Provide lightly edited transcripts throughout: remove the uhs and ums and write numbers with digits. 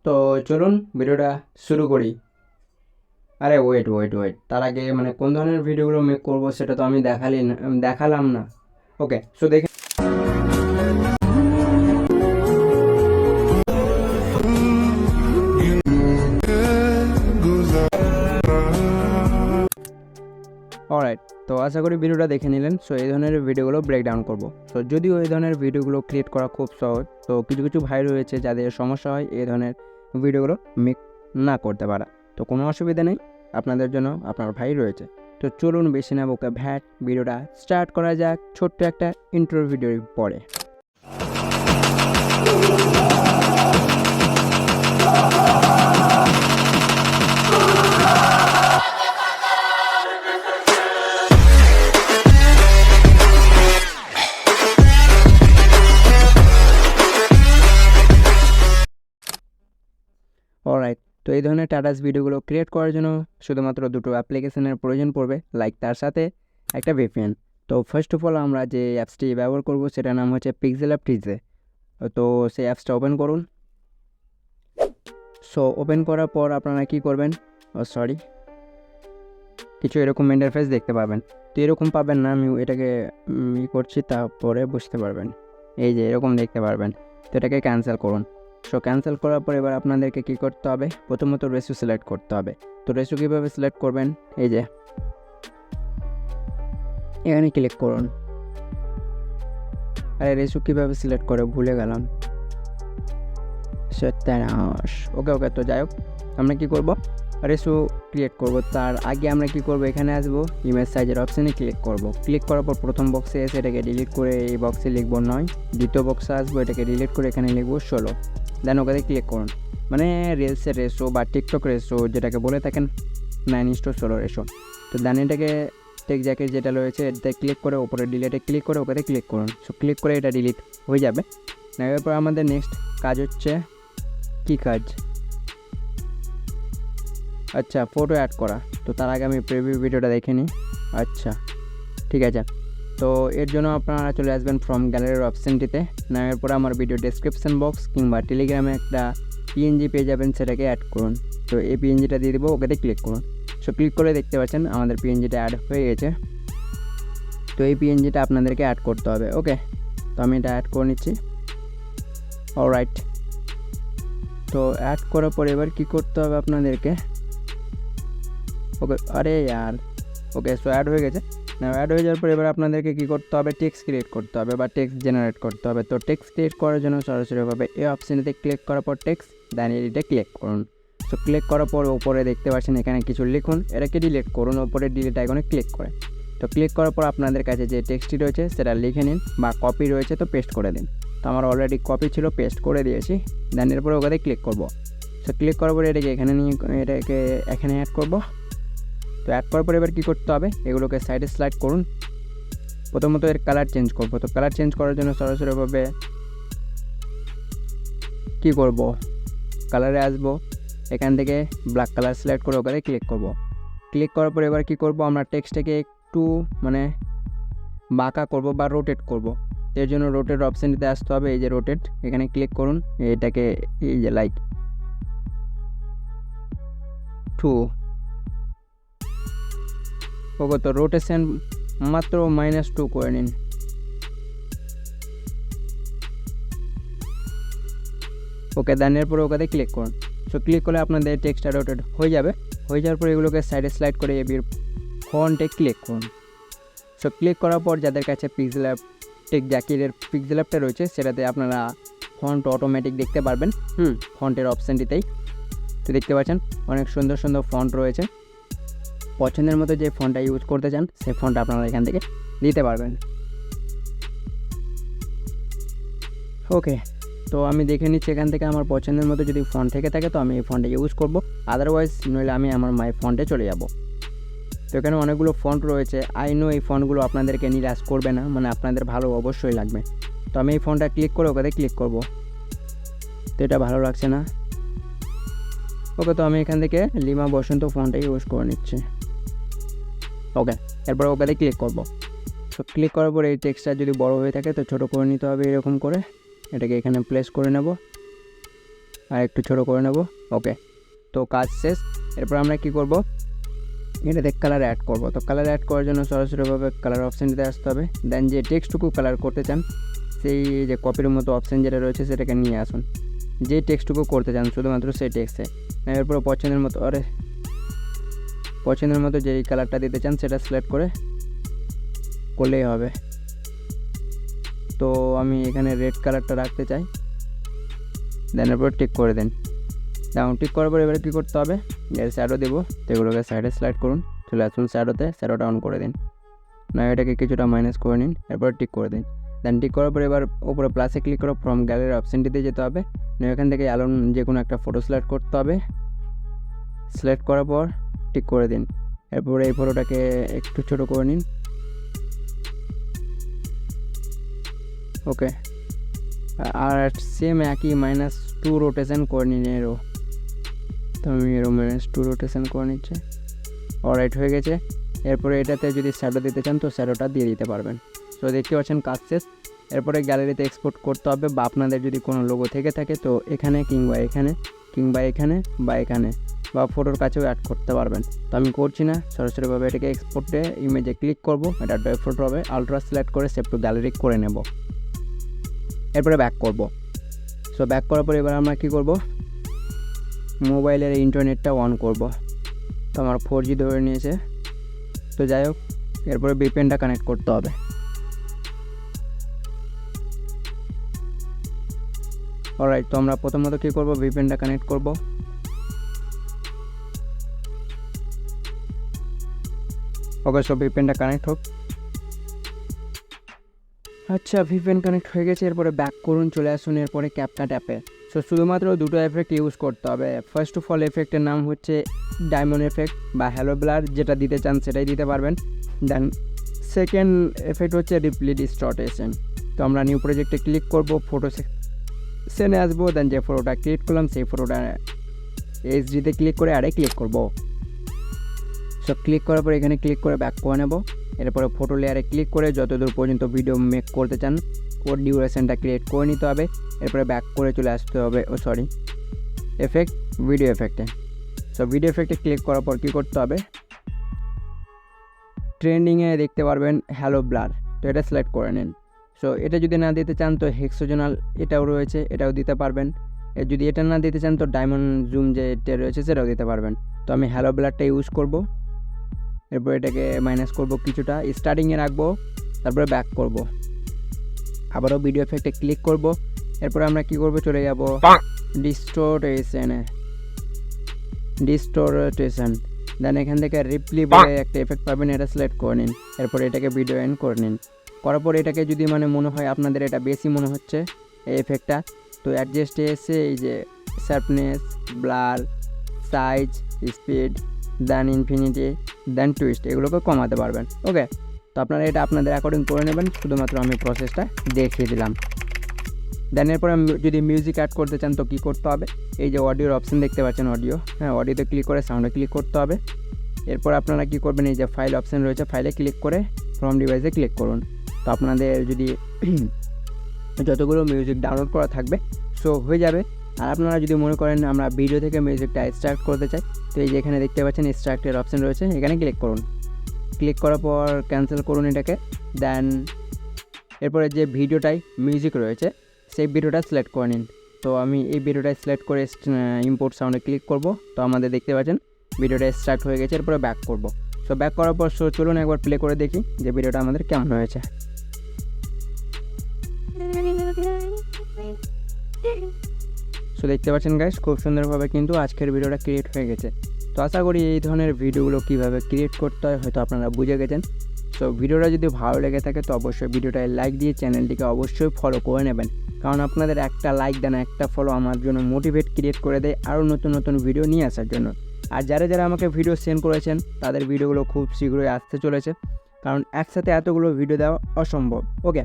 তো চলুন ভিডিওটা শুরু করি। আরে ওয়েট ওয়েট ওয়েট, তার আগে মানে কোন ধরনের ভিডিওগুলো মেক করবো সেটা তো আমি দেখালাম না। ওকে, সো দেখে অলরাইট। তো আশা করি ভিডিওটা দেখে নিলেন। সো এই ধরনের ভিডিওগুলো ব্রেকডাউন করবো। তো যদিও এই ধরনের ভিডিওগুলো ক্রিয়েট করা খুব সহজ, তো কিছু কিছু ভাই রয়েছে যাদের সমস্যা হয় এই ধরনের ভিডিওগুলো মেক না করতে পারা। তো কোনো অসুবিধা নেই, আপনাদের জন্য আপনার ভাই রয়েছে। তো চলুন বেশি না বকে ভ্যাট ভিডিওটা স্টার্ট করা যাক ছোট্ট একটা ইন্ট্রো ভিডিওর পরে। অলরাইট, তো এই ধরনের টাটাস ভিডিওগুলো ক্রিয়েট করার জন্য শুধুমাত্র দুটো অ্যাপ্লিকেশনের প্রয়োজন পড়বে, লাইক তার সাথে একটা VPN। তো ফার্স্ট অফ অল আমরা যে অ্যাপসটি ব্যবহার করব সেটার নাম হচ্ছে পিক্সেল অ্যাপ টিজে। তো সেই অ্যাপসটা ওপেন করুন। সো ওপেন করার পর আপনারা কী করবেন, সরি, কিছু এরকম ইন্টারফেস দেখতে পাবেন। তো এরকম পাবেন না, আমি এটাকে করছি, তারপরে বুঝতে পারবেন। এই যে এরকম দেখতে পারবেন। তো এটাকে ক্যান্সেল করুন। সো ক্যান্সেল করার পর এবার আপনাদেরকে কী করতে হবে, প্রথমত রেসু সিলেক্ট করতে হবে। তো রেসু কীভাবে সিলেক্ট করবেন, এই যে এখানে ক্লিক করুন। আরে রেসু কীভাবে সিলেক্ট করে ভুলে গেলাম, সত্যানাশ। ওকে ওকে, তো যাই হোক, আমরা কী করব, রেসু ক্রিয়েট করব। তার আগে আমরা কি করব, এখানে আসবো, ইমেজ সাইজের অপশানে ক্লিক করব। ক্লিক করার পর প্রথম বক্সে এসে এটাকে ডিলিট করে এই বক্সে লিখবো 9। দ্বিতীয় বক্সে আসবো, এটাকে ডিলিট করে এখানে লিখবো 16। দেন ওখানে ক্লিক করুন। মানে রিলসের রেশো বা টিকটক রেশো যেটাকে বলে থাকেন 9:16 রেশো। তো দেন এটাকে টেক জ্যাকেট যেটা রয়েছে এটাতে ক্লিক করে ওপরে ডিলিটে ক্লিক করে ওখানে ক্লিক করুন। সো ক্লিক করে এটা ডিলিট হয়ে যাবে। এরপর আমাদের নেক্সট কাজ হচ্ছে, কী কাজ, আচ্ছা, ফটো অ্যাড করা। তো তার আগে আমি প্রিভিউ ভিডিওটা দেখে নিই। আচ্ছা ঠিক আছে। তো এর জন্য আপনারা চলে আসবেন ফ্রম গ্যালারির অপশানটিতে। নেওয়ার পরে আমার ভিডিও ডেসক্রিপশন বক্স কিংবা টেলিগ্রামে একটা PNG পেয়ে যাবেন, সেটাকে অ্যাড করুন। তো এই PNGটা দিয়ে দেবো, ওকেতে ক্লিক করুন। সো ক্লিক করে দেখতে পাচ্ছেন আমাদের PNGটা অ্যাড হয়ে গেছে। তো এই PNGটা আপনাদেরকে অ্যাড করতে হবে। ওকে, তো আমি এটা অ্যাড করে নিচ্ছি। অলরাইট, তো অ্যাড করার পর এবার কী করতে হবে আপনাদেরকে, ওকে, আরে यार, ওকে, সো অ্যাড হয়ে গেছে। না, অ্যাড হয়ে যাওয়ার পর এবার আপনাদেরকে কী করতে হবে, টেক্সট ক্রিয়েট করতে হবে বা টেক্সট জেনারেট করতে হবে। তো টেক্সট ক্রিয়েট করার জন্য সরাসরিভাবে এই অপশানেতে ক্লিক করার পর টেক্সট, দেন এডিটে ক্লিক করুন। সো ক্লিক করার পর ওপরে দেখতে পাচ্ছেন এখানে কিছু লিখুন, এটাকে ডিলিট করুন ওপরে ডিলিট আইকনে ক্লিক করে। তো ক্লিক করার পর আপনাদের কাছে যে টেক্সটটি রয়েছে সেটা লিখে নিন, বা কপি রয়েছে তো পেস্ট করে দিন। তো আমার অলরেডি কপি ছিল, পেস্ট করে দিয়েছি। দেন এরপরে ওখানে ক্লিক করব। সো ক্লিক করার পরে এটাকে এখানে অ্যাড করব। তো অ্যাড করার পর এবার কী করতে হবে, এগুলোকে সাইডে স্লাইড করুন। প্রথমত এর কালার চেঞ্জ করব। তো কালার চেঞ্জ করার জন্য সরাসরিভাবে কী করব, কালারে আসবো, এখান থেকে ব্ল্যাক কালার সিলেক্ট করে ওখানে ক্লিক করব। ক্লিক করার পর এবার কী করব, আমরা টেক্সটটাকে একটু মানে বাঁকা করব বা রোটেট করব। এর জন্য রোটেট অপশানটিতে আসতে হবে, এই যে রোটেট, এখানে ক্লিক করুন। এটাকে এই যে লাইক 2, ওকে, তো রোটেশন মাত্র -2 করে নিন। ওকে, দেন এরপরে ওখানে ক্লিক করুন। সো ক্লিক করলে আপনাদের টেক্সটটা রোটেট হয়ে যাবে। হয়ে যাওয়ার পর এগুলোকে সাইডে স্লাইড করে এবির ফন্টে ক্লিক করুন। সো ক্লিক করার পর যাদের কাছে পিক্সেল অ্যাপ টেক জ্যাকেটের পিক্সেল অ্যাপটা রয়েছে সেটাতে আপনারা ফন্ট অটোমেটিক দেখতে পারবেন, ফন্টের অপশানটিতেই। তো দেখতে পাচ্ছেন অনেক সুন্দর সুন্দর ফন্ট রয়েছে। পছন্দের মতো যে ফন্টটা ইউজ করতে চান সেই ফন্টটা আপনারা এখান থেকে দিতে পারবেন। ওকে, তো আমি দেখে নিচ্ছি এখান থেকে আমার পছন্দের মতো যদি ফন্ট থেকে থাকে তো আমি এই ফন্টটা ইউজ করব, আদারওয়াইজ নইলে আমি আমার মাই ফন্টে চলে যাব। তো এখানে অনেকগুলো ফন্ট রয়েছে। আই নো এই ফন্টগুলো আপনাদেরকে নিরাশ করবে না, মানে আপনাদের ভালো অবশ্যই লাগবে। তো আমি এই ফন্টটা ক্লিক করে ওখানে ক্লিক করব। তো এটা ভালো লাগছে না। ওকে, তো আমি এখান থেকে লিমা বসন্ত ফন্টটা ইউজ করে নিচ্ছি। ওকে, এরপর ওখানে ক্লিক করব। সো ক্লিক করার পর এই টেক্সটটা যদি বড় হয়ে থাকে তো ছোটো করে নিতে হবে, এরকম করে এটাকে এখানে প্লেস করে নেব। আর একটু ছোটো করে নেব। ওকে, তো কাজ শেষ। এরপর আমরা কি করব, এটাতে কালার অ্যাড করব। তো কালার অ্যাড করার জন্য সরাসরিভাবে কালার অপশানটিতে আসতে হবে। দেন যে টেক্সটটুকু কালার করতে চান সেই যে কপির মতো অপশান যেটা রয়েছে সেটাকে নিয়ে আসুন। যে টেক্সটটুকু করতে চান শুধুমাত্র সেই টেক্সটে, এরপর পছন্দের মতো যেই কালারটা দিতে চান সেটা সিলেক্ট করলেই হবে। তো আমি এখানে রেড কালারটা রাখতে চাই। দেন এরপর টিক করে দিন। যেমন টিক করার পর এবারে কী করতে হবে, এর শ্যাডো দেবো, তো এগুলোকে সাইডে স্লাইড করুন, চলে আসুন শ্যাডোটা অন করে দিন। না এটাকে কিছুটা মাইনাস করে নিন, এরপর টিক করে দিন। দেন টিক করার পর এবার উপরে প্লাসে ক্লিক করে ফ্রম গ্যালারি অপশানটিতে যেতে হবে। এখান থেকে অ্যালোন যে কোনো একটা ফটো সিলেক্ট করতে হবে। সিলেক্ট করার পর টিক করে দিন। এরপর এই ফটোটাকে একটু ছোটো করে নিন। ওকে, আর সেম একই -2 রোটেশন করে নিন এরও। তো আমি এরও -2 রোটেশন করে নিচ্ছি। অলরাইট, হয়ে গেছে। এরপরে এটাতে যদি শ্যাডো দিতে চান তো শ্যাডোটা দিয়ে দিতে পারবেন। তো দেখতে পাচ্ছেন কাজ শেষ। এরপরে গ্যালারিতে এক্সপোর্ট করতে হবে, বা আপনাদের যদি কোনো লোগো থেকে থাকে তো এখানে কিংবা এখানে বা এখানে বা ফটোর কাছেও অ্যাড করতে পারবেন। তো আমি করছি না, সরাসরিভাবে এটাকে এক্সপোর্টে ইমেজে ক্লিক করব, এটা ড্রাইভ ফটো হবে, আলট্রা সিলেক্ট করে সেভ টু গ্যালারি করে নেব। এরপরে ব্যাক করব। সো ব্যাক করার পর এবার আমরা কী করব, মোবাইলের ইন্টারনেটটা অন করব। তো আমার 4G ধরে নিয়েছে, তো যাই হোক, এরপরে ভিপিএনটা কানেক্ট করতে হবে। অলরাইট, তো আমরা প্রথমত কী করব, ভিপিএনটা কানেক্ট করব। ওকে, সব ভিপিএনটা কানেক্ট হোক। আচ্ছা, ভিপিএন কানেক্ট হয়ে গেছে। এরপরে ব্যাক করুন, চলে আসুন এরপরে ক্যাপকাট অ্যাপে। সো শুধুমাত্র দুটো এফেক্ট ইউজ করতে হবে। ফার্স্ট অফ অল এফেক্টের নাম হচ্ছে ডায়মন্ড এফেক্ট বা হ্যালো ব্লার, যেটা দিতে চান সেটাই দিতে পারবেন। দেন সেকেন্ড এফেক্ট হচ্ছে রিপ্লি ডিস্টর্টেশন। তো আমরা নিউ প্রজেক্টে ক্লিক করব, ফটো সেনে আসবো। দেন যে ফটোটা ক্লিক করলাম সেই ফটোটা এইচডিতে ক্লিক করে আরে ক্লিক করব। সো ক্লিক করার পর এখানে ক্লিক করে ব্যাক করে নেব। এরপরে ফটো লেয়ারে ক্লিক করে যতদূর পর্যন্ত ভিডিও মেক করতে চান ওর ডিউরেশনটা ক্রিয়েট করে নিতে হবে। এরপরে ব্যাক করে চলে আসতে হবে ভিডিও এফেক্টে। সো ভিডিও এফেক্টে ক্লিক করার পর কী করতে হবে, ট্রেন্ডিংয়ে দেখতে পারবেন হ্যালো ব্লার, তো এটা সিলেক্ট করে নিন। সো এটা যদি না দিতে চান তো হেক্সোজোনাল এটাও রয়েছে, এটাও দিতে পারবেন। যদি এটা না দিতে চান তো ডায়মন্ড জুম যেটা রয়েছে সেটাও দিতে পারবেন। তো আমি হ্যালো ব্লারটা ইউজ করব। এরপর এটাকে মাইনাস করব কিছুটা, স্টার্টিংয়ে রাখবো, তারপরে ব্যাক করব, আবারও ভিডিও এফেক্টে ক্লিক করব। এরপর আমরা কি করব, চলে যাব ডিস্টোরেশন। দেন এখান থেকে রিপ্লি বলে একটা এফেক্ট পাবেন, এটা সিলেক্ট করে নিন। এরপর এটাকে ভিডিও এন্ড করে নিন। করার পর এটাকে যদি মনে হয় আপনাদের এটা বেশি মনে হচ্ছে এই এফেক্টটা, তো অ্যাডজাস্টে এসে এই যে শার্পনেস, ব্লার, সাইজ, স্পিড, দেন ইনফিনিটি, দেন টুইস্ট, এগুলোকে কমাতে পারবেন। ওকে, তো আপনারা এটা আপনাদের অ্যাকর্ডিং করে নেবেন, শুধুমাত্র আমি প্রসেসটা দেখিয়ে দিলাম। দেন এরপর যদি মিউজিক অ্যাড করতে চান তো কী করতে হবে, এই যে অডিওর অপশান দেখতে পাচ্ছেন, অডিওতে ক্লিক করে সাউন্ডে ক্লিক করতে হবে। এরপর আপনারা কী করবেন, এই যে ফাইল অপশান রয়েছে, ফাইলে ক্লিক করে ফ্রম ডিভাইসে ক্লিক করুন। তো আপনাদের যদি যতগুলো মিউজিক ডাউনলোড করা থাকবে সো হয়ে যাবে। আর আপনারা যদি মনে করেন আমরা ভিডিও থেকে মিউজিকটা এক্সট্রাক্ট করতে চাই, তো এই যে এখানে দেখতে পাচ্ছেন এক্সট্রাক্টের অপশান রয়েছে, এখানে ক্লিক করুন। ক্লিক করার পর ক্যান্সেল করুন এটাকে। দেন এরপরে যে ভিডিওটাই মিউজিক রয়েছে সেই ভিডিওটা সিলেক্ট করে নিন। তো আমি এই ভিডিওটাই সিলেক্ট করে ইম্পোর্ট সাউন্ডে ক্লিক করব। তো আমাদের দেখতে পাচ্ছেন ভিডিওটা এক্সট্রাক্ট হয়ে গেছে। এরপরে ব্যাক করব। সো ব্যাক করার পর চলুন একবার প্লে করে দেখি যে ভিডিওটা আমাদের কেমন হয়েছে। সো দেখতে পাচ্ছেন গাইস, খুব সুন্দরভাবে কিন্তু আজকের ভিডিওটা ক্রিয়েট হয়ে গেছে। তো আশা করি এই ধরনের ভিডিওগুলো কীভাবে ক্রিয়েট করতে হয় হয়তো আপনারা বুঝে গেছেন। সো ভিডিওটা যদি ভালো লেগে থাকে তো অবশ্যই ভিডিওটায় লাইক দিয়ে চ্যানেলটিকে অবশ্যই ফলো করে নেবেন, কারণ আপনাদের একটা লাইক দেন, একটা ফলো আমার জন্য মোটিভেট ক্রিয়েট করে দেয় আরও নতুন নতুন ভিডিও নিয়ে আসার জন্য। আর যারা যারা আমাকে ভিডিও সেন্ড করেছেন তাদের ভিডিওগুলো খুব শীঘ্রই আসতে চলেছে, কারণ একসাথে এতগুলো ভিডিও দেওয়া অসম্ভব। ওকে,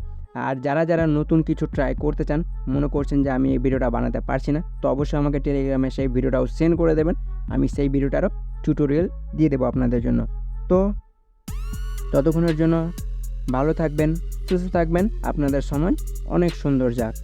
আর যারা যারা নতুন কিছু ট্রাই করতে চান, মনে করছেন যে আমি এই ভিডিওটা বানাতে পারছি না, তো অবশ্যই আমাকে টেলিগ্রামে সেই ভিডিওটাও সেন্ড করে দেবেন, আমি সেই ভিডিওটারও টিউটোরিয়াল দিয়ে দেবো আপনাদের জন্য। তো ততক্ষণের জন্য ভালো থাকবেন, সুস্থ থাকবেন, আপনাদের সময় অনেক সুন্দর যাক।